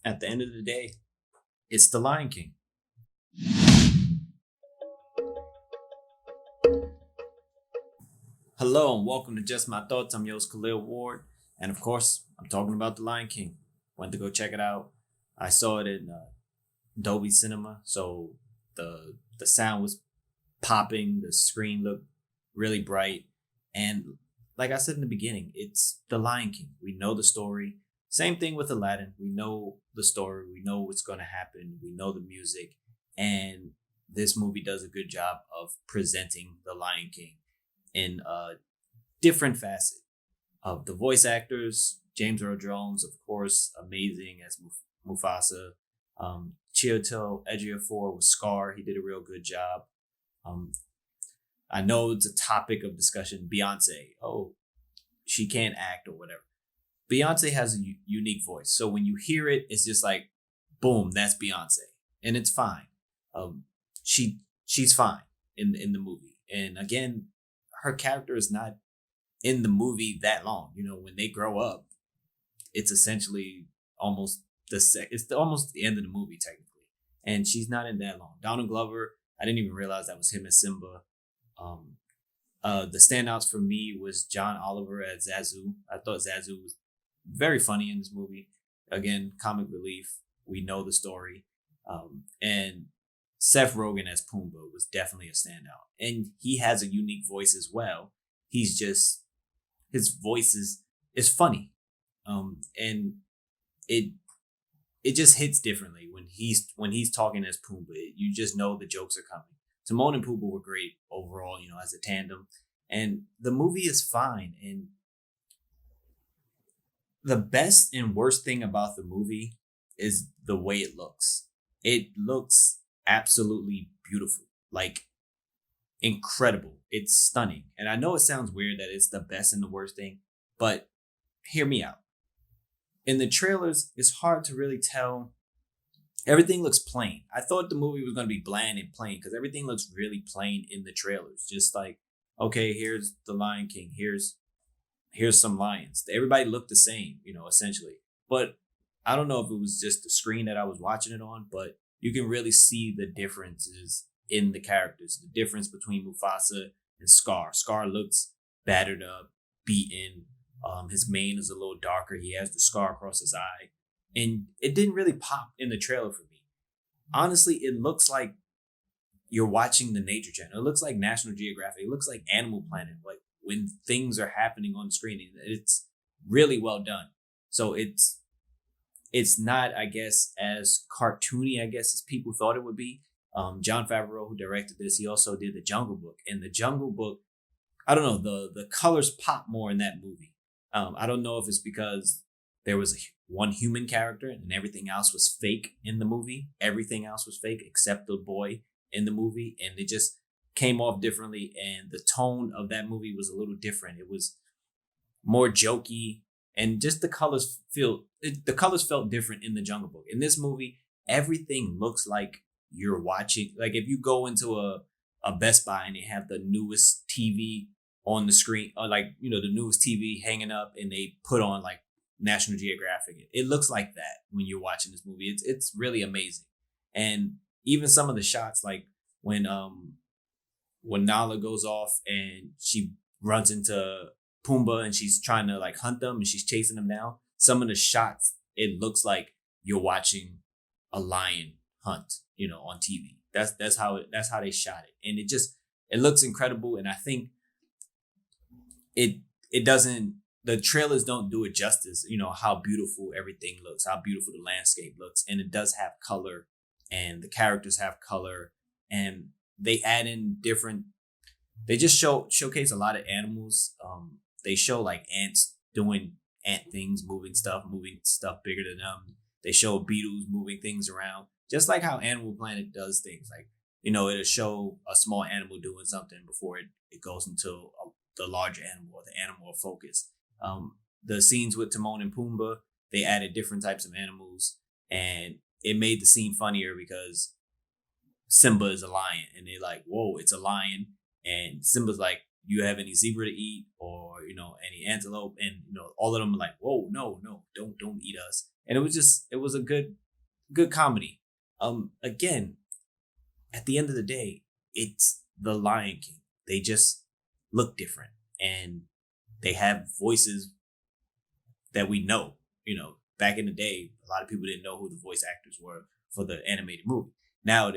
At the end of the day, it's the Lion King. Hello and welcome to Just My Thoughts. I'm your host Khaleel Ward, and of course, I'm talking about the Lion King. Went to go check it out. I saw it in Dolby Cinema, so the sound was popping. The screen looked really bright, and like I said in the beginning, it's the Lion King. We know the story. Same thing with Aladdin. We know the story. We know what's going to happen. We know the music, and this movie does a good job of presenting the Lion King in a different facet of the voice actors. James Earl Jones, of course, amazing as Mufasa. Chiwetel Ejiofor was Scar. He did a real good job. Um, I know it's a topic of discussion. Beyonce, oh, she can't act or whatever. Beyonce has a unique voice, so when you hear it, it's just like, boom, that's Beyonce, and it's fine. Um, she's fine in the movie, and again, her character is not in the movie that long. You know, when they grow up, it's essentially almost almost the end of the movie technically, and she's not in that long. Donald Glover, I didn't even realize that was him as Simba. Um, the standouts for me was John Oliver as Zazu. I thought Zazu was very funny in this movie. Again, comic relief. We know the story, and Seth Rogen as Pumbaa was definitely a standout, and he has a unique voice as well. He's just his voice is funny, and it it just hits differently when he's talking as Pumbaa. You just know the jokes are coming. Timon and Pumbaa were great overall, you know, as a tandem, and the movie is fine. And the best and worst thing about the movie is the way it looks. It looks absolutely beautiful, like incredible. It's stunning. And I know it sounds weird that it's the best and the worst thing, but hear me out. In the trailers, it's hard to really tell. Everything looks plain. I thought the movie was going to be bland and plain because everything looks really plain in the trailers. Just like, okay, here's the Lion King. Here's some lions. Everybody looked the same, you know, essentially. But I don't know if it was just the screen that I was watching it on, but you can really see the differences in the characters. The difference between Mufasa and Scar. Scar looks battered up, beaten. His mane is a little darker. He has the scar across his eye. And it didn't really pop in the trailer for me. Honestly, it looks like you're watching the Nature Channel. It looks like National Geographic. It looks like Animal Planet. Like when things are happening on the screen, it's really well done. So it's not, I guess, as cartoony, I guess, as people thought it would be. John Favreau, who directed this, he also did the Jungle Book. And the Jungle Book, I don't know, the colors pop more in that movie. I don't know if it's because there was one human character and everything else was fake in the movie. Everything else was fake except the boy in the movie, and it just came off differently. And the tone of that movie was a little different. It was more jokey, and just the colors felt different in the Jungle Book. In this movie, everything looks like you're watching. Like if you go into a Best Buy and they have the newest TV on the screen, or like, you know, the newest TV hanging up, and they put on like National Geographic. It looks like that when you're watching this movie. It's really amazing. And even some of the shots, like when Nala goes off and she runs into Pumbaa and she's trying to like hunt them and she's chasing them down. Some of the shots, it looks like you're watching a lion hunt, you know, on TV. That's how they shot it, and it looks incredible. And I think it doesn't the trailers don't do it justice, you know, how beautiful everything looks, how beautiful the landscape looks. And it does have color, and the characters have color, and they add in different they just showcase a lot of animals. They show like ants doing ant things, moving stuff bigger than them. They show beetles moving things around, just like how Animal Planet does things. Like, you know, it'll show a small animal doing something before it goes into the larger animal or the animal of focus. The scenes with Timon and Pumbaa, they added different types of animals, and it made the scene funnier because Simba is a lion, and they're like, "Whoa, it's a lion!" And Simba's like, "You have any zebra to eat, or you know, any antelope?" And you know, all of them are like, "Whoa, no, no, don't eat us." and it was a good comedy. Again, at the end of the day, it's the Lion King. They just look different, and they have voices that we know. You know, back in the day, a lot of people didn't know who the voice actors were for the animated movie. Now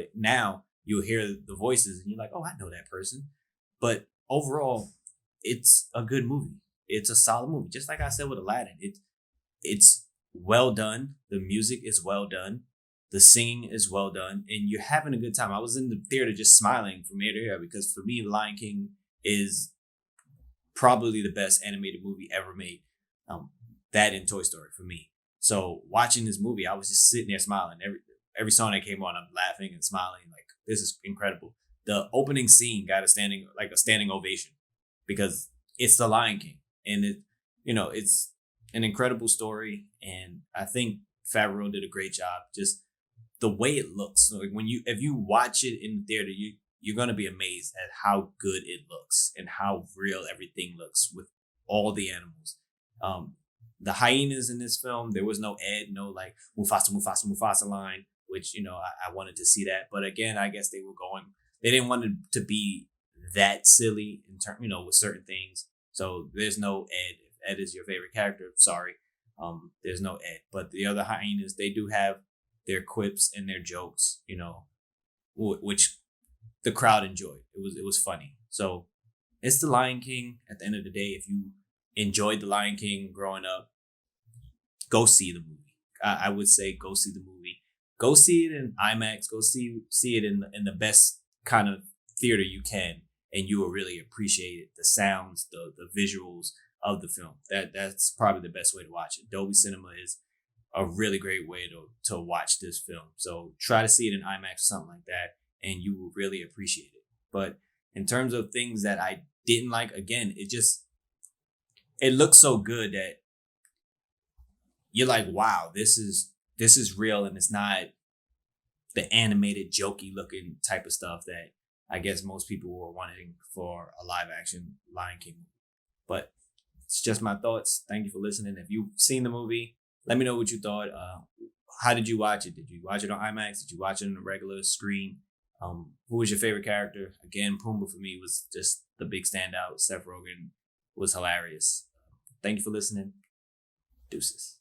you'll hear the voices and you're like, oh, I know that person. But overall, it's a good movie. It's a solid movie. Just like I said with Aladdin, it's well done. The music is well done. The singing is well done, and you're having a good time. I was in the theater just smiling from ear to ear because for me, Lion King is probably the best animated movie ever made. Um, that and Toy Story for me. So watching this movie, I was just sitting there smiling. Every song that came on, I'm laughing and smiling. Like this is incredible. The opening scene got a standing ovation because it's the Lion King, and it's an incredible story. And I think Favreau did a great job. Just the way it looks. Like if you watch it in the theater, you're gonna be amazed at how good it looks and how real everything looks with all the animals. Um, the hyenas in this film, there was no Ed, no like Mufasa, Mufasa, Mufasa line, which I wanted to see that. But again, I guess they didn't want it to be that silly in term, with certain things. So there's no Ed. If Ed is your favorite character, sorry, there's no Ed. But the other hyenas, they do have their quips and their jokes, which the crowd enjoyed. It was funny. So it's the Lion King. At the end of the day, if you enjoyed the Lion King growing up, go see the movie. I would say go see the movie. Go see it in IMAX. Go see it in the best kind of theater you can, and you will really appreciate it. The sounds, the visuals of the film. That's probably the best way to watch it. Dolby Cinema is a really great way to watch this film. So try to see it in IMAX or something like that, and you will really appreciate it. But in terms of things that I didn't like, again, it looks so good that you're like, wow, this is real, and it's not the animated, jokey looking type of stuff that I guess most people were wanting for a live action Lion King movie. But it's just my thoughts. Thank you for listening. If you've seen the movie, let me know what you thought. How did you watch it? Did you watch it on IMAX? Did you watch it on a regular screen? Who was your favorite character? Again, Pumbaa for me was just the big standout. Seth Rogen was hilarious. Thank you for listening. Deuces.